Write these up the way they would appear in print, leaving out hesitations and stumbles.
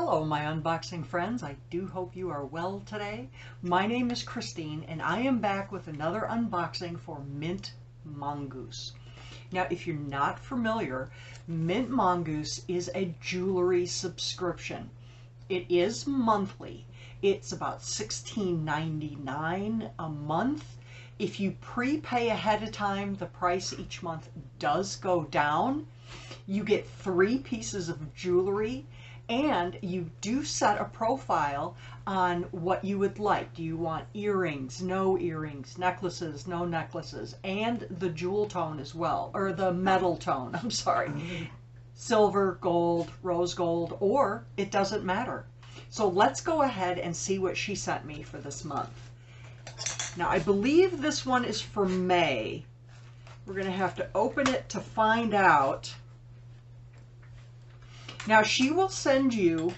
Hello, my unboxing friends. I do hope you are well today. My name is Christine, and I am back with another unboxing for Mint Mongoose. Now, if you're not familiar, Mint Mongoose is a jewelry subscription. It is monthly. It's about $16.99 a month. If you prepay ahead of time, the price each month does go down. You get 3 pieces of jewelry, and you do set a profile on what you would like. Do you want earrings, no earrings, necklaces, no necklaces, and the jewel tone as well, or the metal tone, I'm sorry. Silver, gold, rose gold, or it doesn't matter. So let's go ahead and see what she sent me for this month. Now, I believe this one is for May. We're going to have to open it to find out. Now, she will send you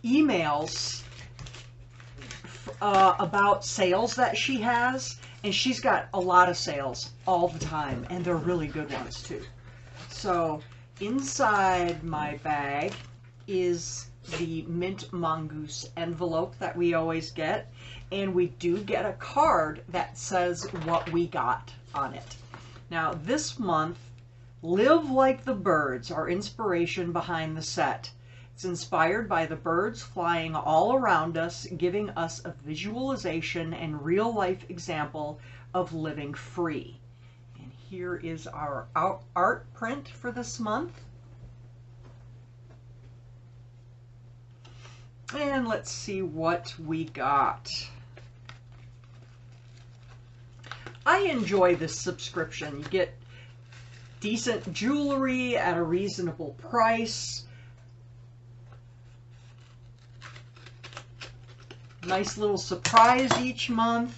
emails about sales that she has, and she's got a lot of sales all the time, and they're really good ones too. So inside my bag is the Mint Mongoose envelope that we always get, and we do get a card that says what we got on it. Now, this month, Live Like the Birds, our inspiration behind the set. It's inspired by the birds flying all around us, giving us a visualization and real-life example of living free. And here is our art print for this month. And let's see what we got. I enjoy this subscription. You get decent jewelry at a reasonable price. Nice little surprise each month.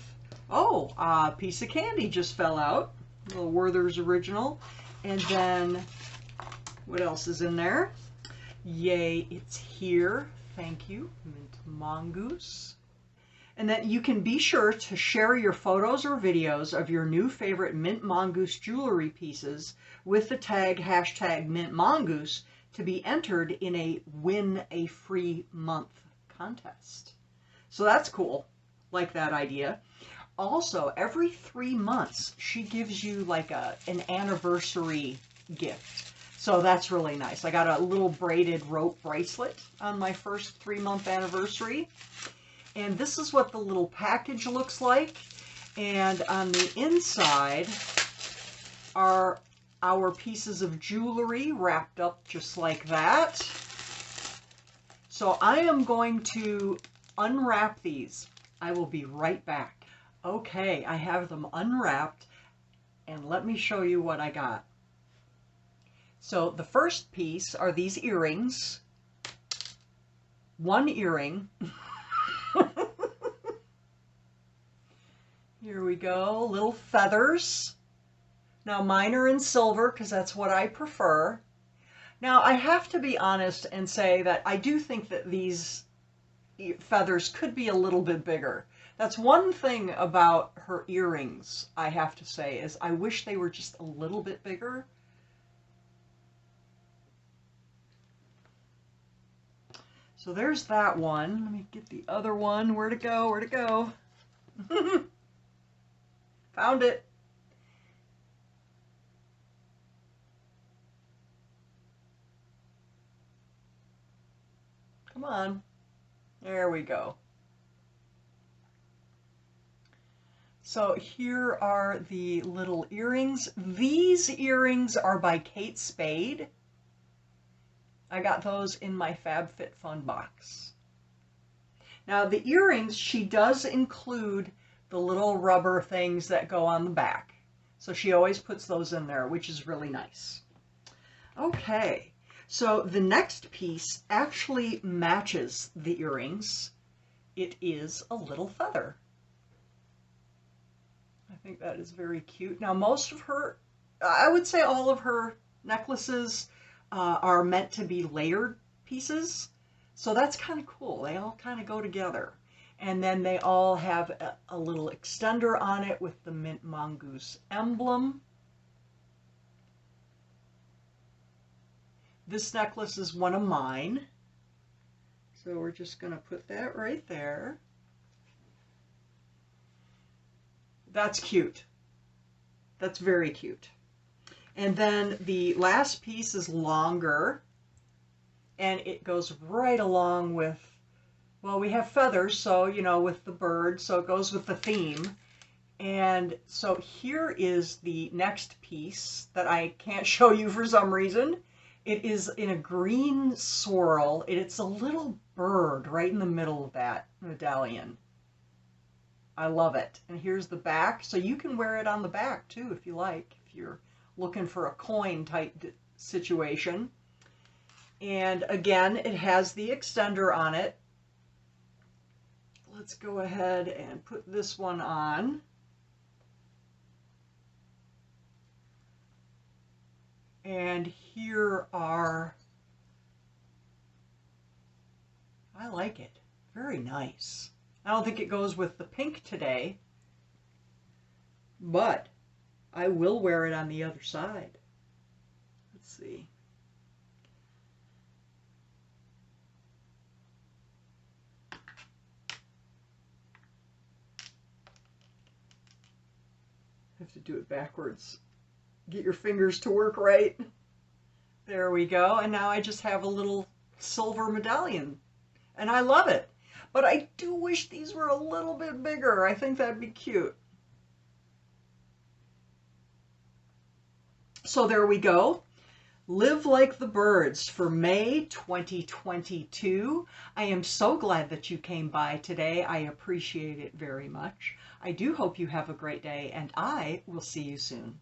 Oh, a piece of candy just fell out. A little Werther's Original. And then, what else is in there? Yay, it's here. Thank you, Mint Mongoose. And then you can be sure to share your photos or videos of your new favorite Mint Mongoose jewelry pieces with the tag hashtag Mint Mongoose to be entered in a Win a Free Month contest. So that's cool. Like that idea. Also, every 3 months, she gives you like an anniversary gift. So that's really nice. I got a little braided rope bracelet on my first 3-month anniversary. And this is what the little package looks like. And on the inside are our pieces of jewelry wrapped up just like that. So I am going to unwrap these. I will be right back. Okay, I have them unwrapped, and let me show you what I got. So the first piece are these earrings. One earring. Here we go, little feathers. Now mine are in silver because that's what I prefer. Now I have to be honest and say that I do think that these feathers could be a little bit bigger. That's one thing about her earrings, I have to say, is I wish they were just a little bit bigger. So there's that one. Let me get the other one. Where'd it go? Where'd it go? Found it. Come on. There we go. So here are the little earrings. These earrings are by Kate Spade. I got those in my FabFitFun box. Now the earrings, she does include the little rubber things that go on the back. So she always puts those in there, which is really nice. Okay, so the next piece actually matches the earrings. It is a little feather. I think that is very cute. Now most of her, I would say all of her necklaces are meant to be layered pieces. So that's kind of cool. They all kind of go together. And then they all have a little extender on it with the Mint Mongoose emblem. This necklace is one of mine. So we're just going to put that right there. That's cute. That's very cute. And then the last piece is longer, and it goes right along with, well, we have feathers, so, you know, with the bird, so it goes with the theme. And so here is the next piece that I can't show you for some reason. It is in a green swirl. It's a little bird right in the middle of that medallion. I love it. And here's the back. So you can wear it on the back too if you like, if you're looking for a coin type situation. And again, it has the extender on it. Let's go ahead and put this one on. And here are, I like it, very nice. I don't think it goes with the pink today, but I will wear it on the other side. Let's see. Have to do it backwards. Get your fingers to work right. There we go. And now I just have a little silver medallion. And I love it. But I do wish these were a little bit bigger. I think that'd be cute. So there we go. Live Like the Birds for May 2022. I am so glad that you came by today. I appreciate it very much. I do hope you have a great day, and I will see you soon.